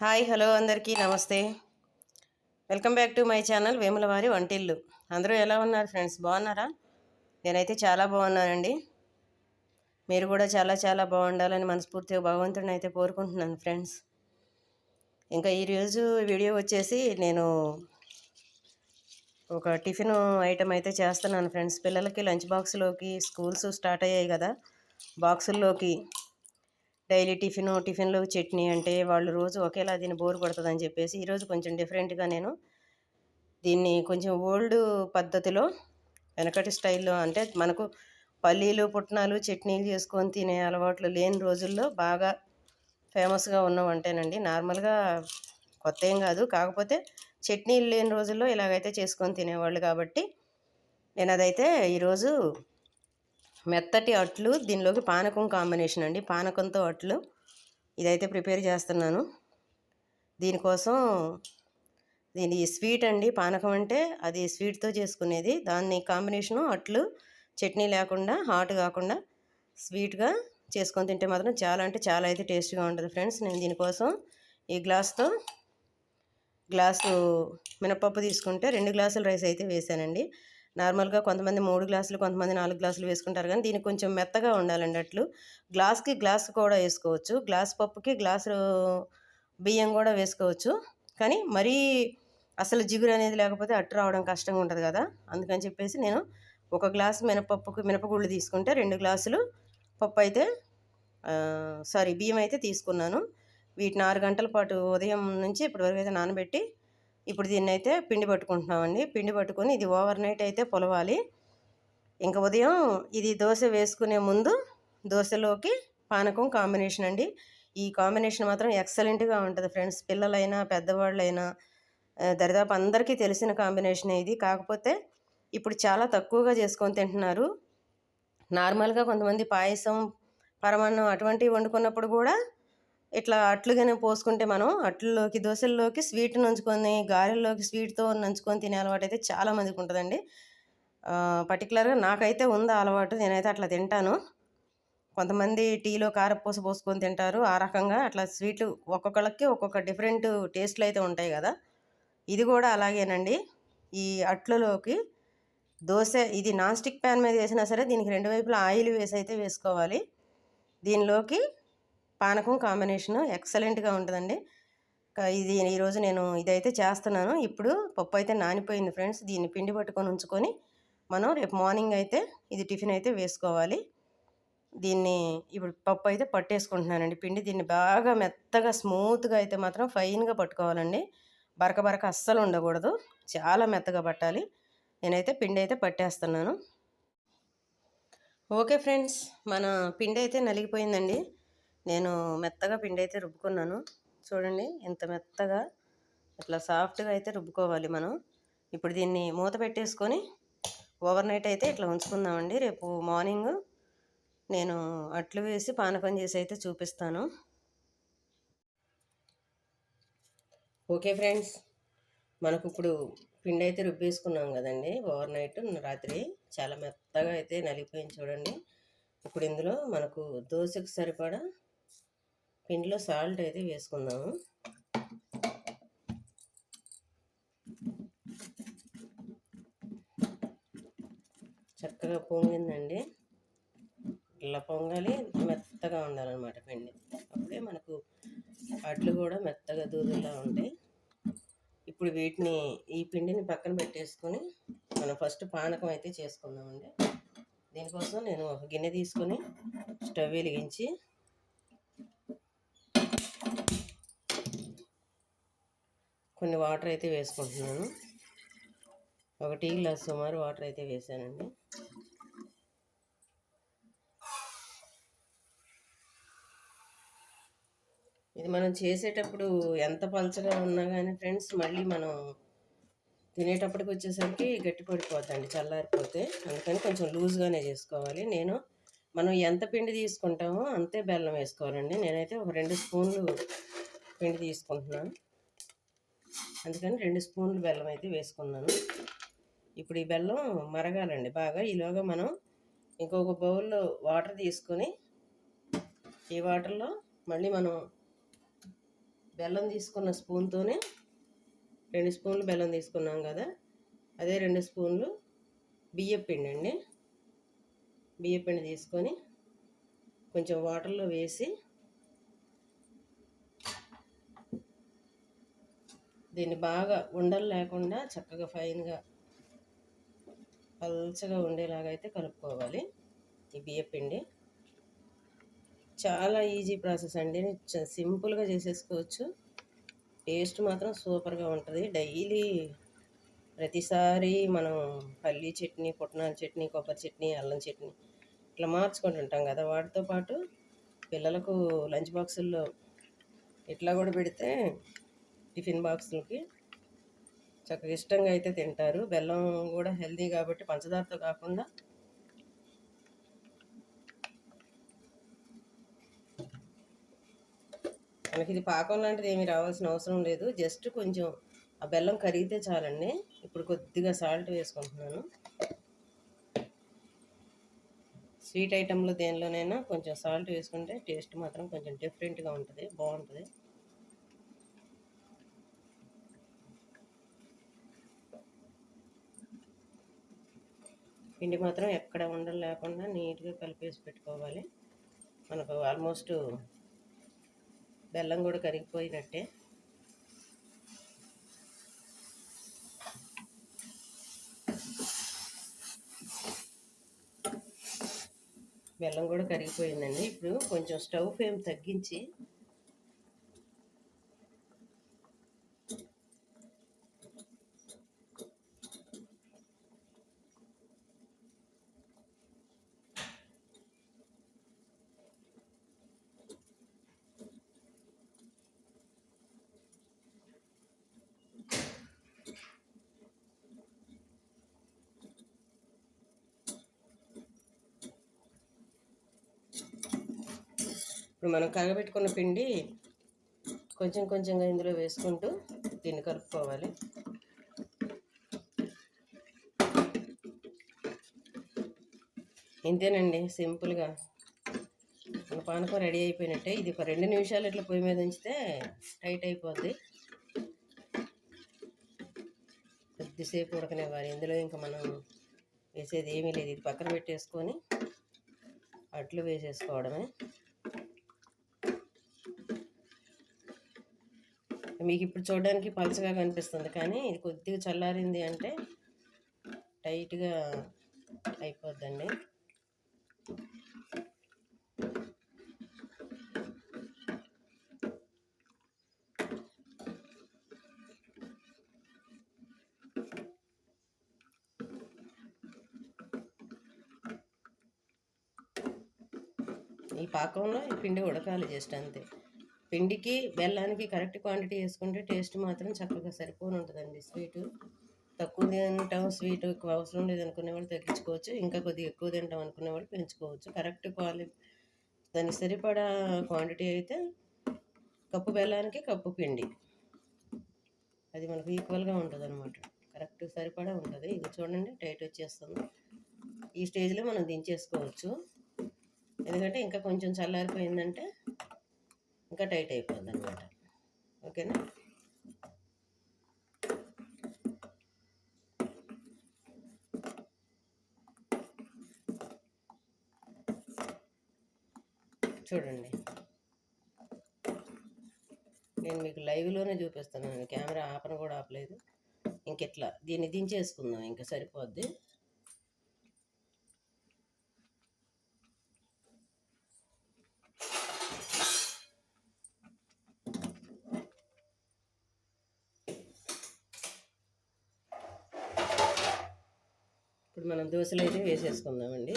Hi hello అందరికీ నమస్తే. Welcome back to my channel Vemulavari Vantillu. అందరూ ఎలా ఉన్నారు ఫ్రెండ్స్? బాగున్నారా? నేనైతే చాలా బాగున్నానండి. మీరు కూడా చాలా చాలా బాగుండాలని మనస్ఫూర్తిగా భగవంతుడిని అయితే కోరుకుంటున్నాను ఫ్రెండ్స్. ఇంకా ఈరోజు వీడియో వచ్చేసి నేను ఒక టిఫిన్ ఐటెం అయితే చేస్తున్నాను ఫ్రెండ్స్. పిల్లలకి లంచ్ బాక్స్లోకి స్కూల్స్ స్టార్ట్ అయ్యాయి కదా, బాక్సుల్లోకి డైలీ టిఫిన్లో చట్నీ అంటే వాళ్ళు రోజు ఒకేలా దీన్ని బోర్ కొడుతుందని చెప్పేసి ఈరోజు కొంచెం డిఫరెంట్గా నేను దీన్ని కొంచెం ఓల్డ్ పద్ధతిలో వెనకటి స్టైల్లో, అంటే మనకు పల్లీలు పుట్నాలు చట్నీలు చేసుకొని తినే అలవాట్లు లేని రోజుల్లో బాగా ఫేమస్గా ఉన్న వంటేనండి. నార్మల్గా కొత్త ఏం కాదు, కాకపోతే చట్నీలు లేని రోజుల్లో ఇలాగైతే చేసుకొని తినేవాళ్ళు కాబట్టి నేను అదైతే ఈరోజు మెత్తటి అట్లు, దీనిలోకి పానకం కాంబినేషన్ అండి, పానకంతో అట్లు ఇదైతే ప్రిపేర్ చేస్తున్నాను. దీనికోసం దీని స్వీట్ అండి, పానకం అంటే అది స్వీట్తో చేసుకునేది. దాన్ని కాంబినేషను అట్లు, చట్నీ లేకుండా హాట్ కాకుండా స్వీట్గా చేసుకొని తింటే మాత్రం చాలా అంటే చాలా అయితే టేస్ట్గా ఉంటుంది ఫ్రెండ్స్. నేను దీనికోసం ఈ గ్లాసు మినపప్పు తీసుకుంటే 2 గ్లాసుల రైస్ అయితే వేసానండి. నార్మల్గా కొంతమంది 3 గ్లాసులు, కొంతమంది 4 గ్లాసులు వేసుకుంటారు, కానీ దీనికి కొంచెం మెత్తగా ఉండాలండి అట్లు. గ్లాస్కి గ్లాస్ కూడా వేసుకోవచ్చు, గ్లాస్ పప్పుకి గ్లాసు బియ్యం కూడా వేసుకోవచ్చు. కానీ మరీ అసలు జిగురు అనేది లేకపోతే అట్టు రావడం కష్టంగా ఉంటుంది కదా, అందుకని చెప్పేసి నేను ఒక గ్లాసు మినపగుళ్ళు తీసుకుంటే 2 గ్లాసులు పప్పు అయితే బియ్యం అయితే తీసుకున్నాను. వీటిని 6 గంటల పాటు ఉదయం నుంచి ఇప్పటి వరకు అయితే నానబెట్టి ఇప్పుడు దీన్ని అయితే పిండి పట్టుకుంటున్నామండి. పిండి పట్టుకొని ఇది ఓవర్ నైట్ అయితే పొలవాలి. ఇంకా ఉదయం ఇది దోశ వేసుకునే ముందు దోశలోకి పానకం కాంబినేషన్ అండి. ఈ కాంబినేషన్ మాత్రం ఎక్సలెంట్గా ఉంటుంది ఫ్రెండ్స్. పిల్లలైనా పెద్దవాళ్ళైనా దరిదాపు అందరికీ తెలిసిన కాంబినేషన్ ఇది. కాకపోతే ఇప్పుడు చాలా తక్కువగా చేసుకొని తింటున్నారు. నార్మల్గా కొంతమంది పాయసం, పరమాన్నం అటువంటివి వండుకున్నప్పుడు కూడా ఇట్లా అట్లుగానే పోసుకుంటే మనం అట్లలోకి దోశల్లోకి స్వీట్ నంచుకొని, గారెల్లోకి స్వీట్తో నంచుకొని తినే అలవాటు అయితే చాలామందికి ఉంటుందండి. పర్టికులర్గా నాకైతే ఉంది అలవాటు, నేనైతే అట్లా తింటాను. కొంతమంది టీలో కారపూస పోసుకొని తింటారు, ఆ రకంగా అట్లా స్వీట్లు ఒక్కొక్కళ్ళకి ఒక్కొక్క డిఫరెంట్ టేస్ట్లు అయితే ఉంటాయి కదా. ఇది కూడా అలాగేనండి. ఈ అట్లలోకి దోశ ఇది నాన్ స్టిక్ ప్యాన్ మీద వేసినా సరే దీనికి 2 వైపులా ఆయిల్ వేసి అయితే వేసుకోవాలి. దీనిలోకి పానకం కాంబినేషను ఎక్సలెంట్గా ఉంటుందండి. ఇది ఈరోజు నేను ఇదైతే చేస్తున్నాను. ఇప్పుడు పప్పు అయితే నానిపోయింది ఫ్రెండ్స్. దీన్ని పిండి పట్టుకొని ఉంచుకొని మనం రేపు మార్నింగ్ అయితే ఇది టిఫిన్ అయితే వేసుకోవాలి. దీన్ని ఇప్పుడు పప్పు అయితే పట్టేసుకుంటున్నానండి పిండి. దీన్ని బాగా మెత్తగా స్మూత్గా అయితే మాత్రం ఫైన్గా పట్టుకోవాలండి. బరక అస్సలు ఉండకూడదు, చాలా మెత్తగా పట్టాలి. నేనైతే పిండి అయితే పట్టేస్తున్నాను. ఓకే ఫ్రెండ్స్, మన పిండి అయితే నలిగిపోయిందండి. నేను మెత్తగా పిండి అయితే రుబ్బుకున్నాను. చూడండి ఎంత మెత్తగా, ఇట్లా సాఫ్ట్గా అయితే రుబ్బుకోవాలి మనం. ఇప్పుడు దీన్ని మూత పెట్టేసుకొని ఓవర్ నైట్ అయితే ఇట్లా ఉంచుకుందామండి. రేపు మార్నింగ్ నేను అట్లు వేసి పానకం చేసి అయితే చూపిస్తాను. ఓకే ఫ్రెండ్స్, మనకు ఇప్పుడు పిండి అయితే రుబ్బేసుకున్నాం కదండి. ఓవర్ నైట్ రాత్రి చాలా మెత్తగా అయితే నలిగిపోయింది చూడండి. ఇప్పుడు ఇందులో మనకు దోశకు సరిపడా పిండిలో సాల్ట్ అయితే వేసుకుందాము. చక్కగా పొంగిందండి. ఇలా పొంగాలి, మెత్తగా ఉండాలన్నమాట పిండి. అప్పుడే మనకు అట్లు కూడా మెత్తగా దూదుల్లా ఉంటాయి. ఇప్పుడు ఈ పిండిని పక్కన పెట్టేసుకొని మనం ఫస్ట్ పానకం అయితే చేసుకుందామండి. దీనికోసం నేను ఒక గిన్నె తీసుకొని స్టవ్ వెలిగించి కొన్ని వాటర్ అయితే వేసుకుంటున్నాను. ఒక టీ గ్లాస్ సుమారు వాటర్ అయితే వేసానండి. ఇది మనం చేసేటప్పుడు ఎంత పలచగా ఉన్నా కానీ ఫ్రెండ్స్, మళ్ళీ మనం తినేటప్పటికి వచ్చేసరికి గట్టి పడిపోద్దండి చల్లారిపోతే. అందుకని కొంచెం లూజ్గానే చేసుకోవాలి. మనం ఎంత పిండి తీసుకుంటామో అంతే బెల్లం వేసుకోవాలండి. నేనైతే ఒక 2 స్పూన్లు పిండి తీసుకుంటున్నాను, అందుకని 2 స్పూన్లు బెల్లం అయితే వేసుకున్నాను. ఇప్పుడు ఈ బెల్లం మరగాలండి బాగా. ఈలోగా మనం ఇంకొక బౌల్లో వాటర్ తీసుకొని ఈ వాటర్లో మళ్ళీ మనం బెల్లం తీసుకున్న స్పూన్తోనే 2 స్పూన్లు బెల్లం తీసుకున్నాం కదా, అదే 2 స్పూన్లు బియ్యపిండి అండి. బియ్యపిండి తీసుకొని కొంచెం వాటర్లో వేసి దీన్ని బాగా ఉండలు లేకుండా చక్కగా ఫైన్గా పల్చగా ఉండేలాగా అయితే కలుపుకోవాలి. ఈ బియ్యపిండి చాలా ఈజీ ప్రాసెస్ అండి, సింపుల్గా చేసేసుకోవచ్చు. టేస్ట్ మాత్రం సూపర్గా ఉంటుంది. డైలీ ప్రతిసారి మనం పల్లీ చట్నీ, పుట్నాల చట్నీ, కొబ్బరి చట్నీ, అల్లం చట్నీ ఇట్లా మార్చుకుంటుంటాం కదా, వాటితో పాటు పిల్లలకు లంచ్ బాక్సుల్లో ఇట్లా కూడా పెడితే టిఫిన్ బాక్సులకి చక్కగా ఇష్టంగా అయితే తింటారు. బెల్లం కూడా హెల్దీ కాబట్టి పంచదారతో కాకుండా మనకి ఇది పాకం లాంటిది ఏమీ రావాల్సిన అవసరం లేదు. జస్ట్ కొంచెం ఆ బెల్లం కరిగితే చాలండి. ఇప్పుడు కొద్దిగా సాల్ట్ వేసుకుంటున్నాను. స్వీట్ ఐటెంలో దేనిలోనైనా కొంచెం సాల్ట్ వేసుకుంటే టేస్ట్ మాత్రం కొంచెం డిఫరెంట్గా ఉంటుంది, బాగుంటుంది. పిండి మాత్రం ఎక్కడ ఉండలు లేకుండా నీట్గా కలిపేసి పెట్టుకోవాలి. మనకు ఆల్మోస్ట్ బెల్లం కూడా కరిగిపోయినట్టే. బెల్లం కూడా కరిగిపోయిందండి. ఇప్పుడు కొంచెం స్టవ్ ఫ్లేమ్ తగ్గించి ఇప్పుడు మనం కరగబెట్టుకున్న పిండి కొంచెం కొంచెంగా ఇందులో వేసుకుంటూ దీన్ని కలుపుకోవాలి. ఇంతేనండి, సింపుల్గా మన పానకం రెడీ అయిపోయినట్టే. ఇది ఒక 2 నిమిషాలు ఇట్లా పొయ్యి మీద ఉంచితే టైట్ అయిపోద్ది. కొద్దిసేపు ఉడకనివ్వాలి. ఇందులో ఇంకా మనం వేసేది ఏమీ లేదు. ఇది పక్కన పెట్టేసుకొని అట్లు వేసేసుకోవడమే. మీకు ఇప్పుడు చూడడానికి పలచగా కనిపిస్తుంది, కానీ ఇది కొద్దిగా చల్లారింది అంటే టైట్గా అయిపోద్దండి. ఈ పాకంలో ఈ పిండి ఉడకాలి జస్ట్ అంతే. పిండికి బెల్లానికి కరెక్ట్ క్వాంటిటీ వేసుకుంటే టేస్ట్ మాత్రం చక్కగా సరిపోని ఉంటుందండి. స్వీటు తక్కువ తింటాం, స్వీట్ ఎక్కువ అవసరం లేదు అనుకునే వాళ్ళు తగ్గించుకోవచ్చు, ఇంకా కొద్దిగా ఎక్కువ తింటాం అనుకునే వాళ్ళు పెంచుకోవచ్చు. కరెక్ట్ దానికి సరిపడా క్వాంటిటీ అయితే కప్పు బెల్లానికి కప్పు పిండి, అది మనకు ఈక్వల్గా ఉంటుంది అనమాట. కరెక్ట్ సరిపడా ఉంటుంది. ఇది చూడండి టైట్ వచ్చేస్తుంది. ఈ స్టేజ్లో మనం దించేసుకోవచ్చు, ఎందుకంటే ఇంకా కొంచెం చల్లారిపోయిందంటే ఇంకా టైట్ అయిపోద్ది అనమాట. ఓకేనా? చూడండి, నేను మీకు లైవ్లోనే చూపిస్తున్నాను, కెమెరా ఆపను కూడా ఆపలేదు. ఇంకెట్లా దీన్ని దించేసుకుందాం, ఇంకా సరిపోద్ది. ఇప్పుడు మనం దోశలు అయితే వేసేసుకుందామండి.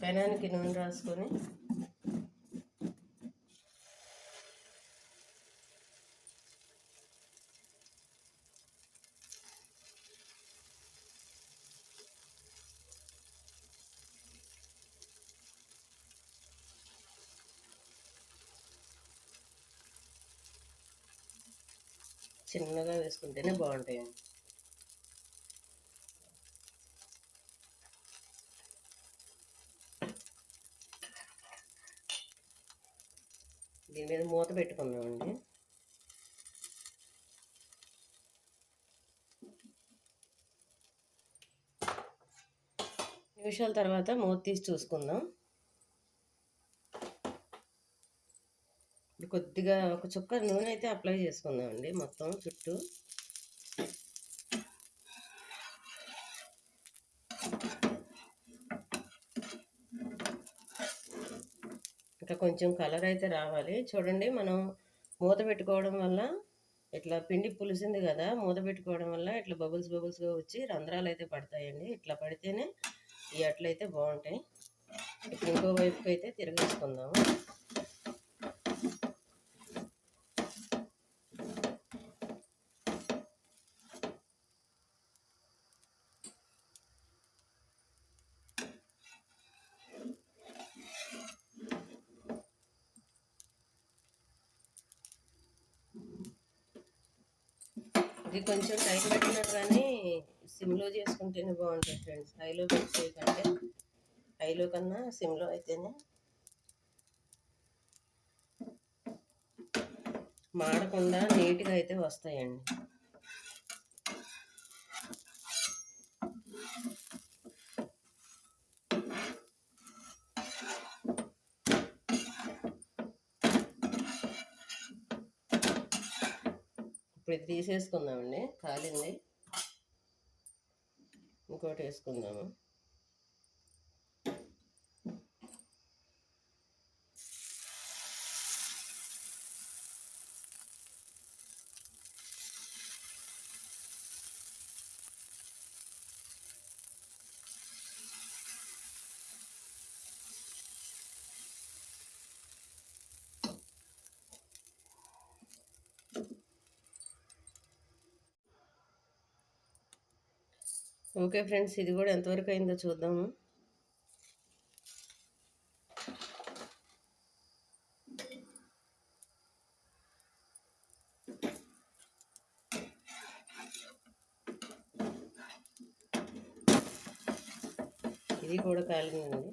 పెనానికి నూనె రాసుకొని చిన్నగా వేసుకుంటేనే బాగుంటాయండి. దీని మీద మూత పెట్టుకుందామండి. నిమిషాల తర్వాత మూత తీసి చూసుకుందాం. కొద్దిగా ఒక చుక్క నూనె అయితే అప్లై చేసుకుందామండి మొత్తం చుట్టూ. ఇంకా కొంచెం కలర్ అయితే రావాలి. చూడండి, మనం మూత పెట్టుకోవడం వల్ల ఇట్లా పిండి పులిసింది కదా, మూత పెట్టుకోవడం వల్ల ఇట్లా బబుల్స్గా వచ్చి రంధ్రాలు అయితే పడతాయండి. ఇట్లా పడితేనే ఈ అట్లు అయితే బాగుంటాయి. ఇప్పుడు ఇంకో వైపుకి అయితే తిరగేసుకుందాము. ఇది కొంచెం టైం పెట్టినా కానీ సిమ్లో చేసుకుంటేనే బాగుంటుంది ఫ్రెండ్స్. హైలో పెట్టే కంటే, హైలో కన్నా సిమ్లో అయితేనే మాడకుండా నీట్గా అయితే వస్తాయండి. ఇప్పుడు ఇది తీసేసుకుందామండి, కాలింది. ఇంకోటి వేసుకుందాము. ఓకే ఫ్రెండ్స్, ఇది కూడా ఎంతవరకు అయిందో చూద్దాము. ఇది కూడా కాలిందండి.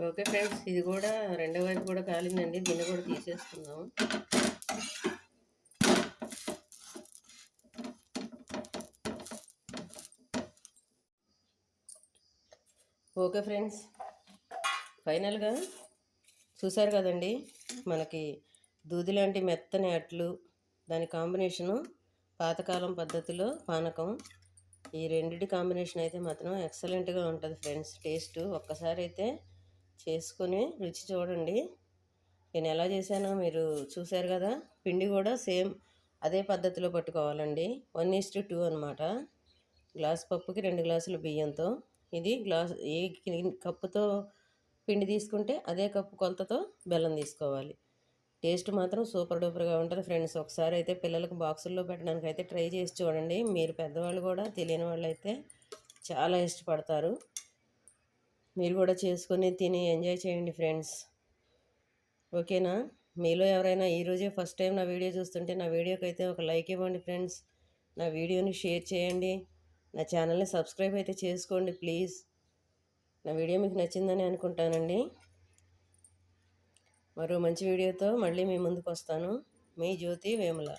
ఓకే ఫ్రెండ్స్, ఇది కూడా రెండో వైపు కూడా కాలిందండి. దీన్ని కూడా తీసేసుకుందాము. ఓకే ఫ్రెండ్స్, ఫైనల్గా చూసారు కదండి, మనకి దూది లాంటి మెత్తని అట్లు, దాని కాంబినేషను పాతకాలం పద్ధతిలో పానకం. ఈ రెండిటి కాంబినేషన్ అయితే మాత్రం ఎక్సలెంట్గా ఉంటుంది ఫ్రెండ్స్. టేస్ట్ ఒక్కసారి అయితే చేసుకొని రుచి చూడండి. నేను ఎలా చేశానో మీరు చూశారు కదా. పిండి కూడా సేమ్ అదే పద్ధతిలో పట్టుకోవాలండి. 1:2 అనమాట. గ్లాస్ పప్పుకి 2 గ్లాసులు బియ్యంతో. ఇది ఏ కప్పుతో పిండి తీసుకుంటే అదే కప్పు కొలతతో బెల్లం తీసుకోవాలి. టేస్ట్ మాత్రం సూపర్ డూపర్గా ఉంటుంది ఫ్రెండ్స్. ఒకసారి అయితే పిల్లలకు బాక్సుల్లో పెట్టడానికి అయితే ట్రై చేసి చూడండి. మీరు పెద్దవాళ్ళు కూడా, తెలియని వాళ్ళు అయితే చాలా ఇష్టపడతారు. మీరు కూడా చేసుకొని తిని ఎంజాయ్ చేయండి ఫ్రెండ్స్. ఓకేనా? మీలో ఎవరైనా ఈరోజే ఫస్ట్ టైం నా వీడియో చూస్తుంటే నా వీడియోకి అయితే ఒక లైక్ ఇవ్వండి ఫ్రెండ్స్. నా వీడియోని షేర్ చేయండి. నా ఛానల్ని సబ్స్క్రైబ్ అయితే చేసుకోండి ప్లీజ్. నా వీడియో మీకు నచ్చిందని అనుకుంటానండి. మరో మంచి వీడియోతో మళ్ళీ మీ ముందుకు వస్తాను. మీ జ్యోతి వేముల.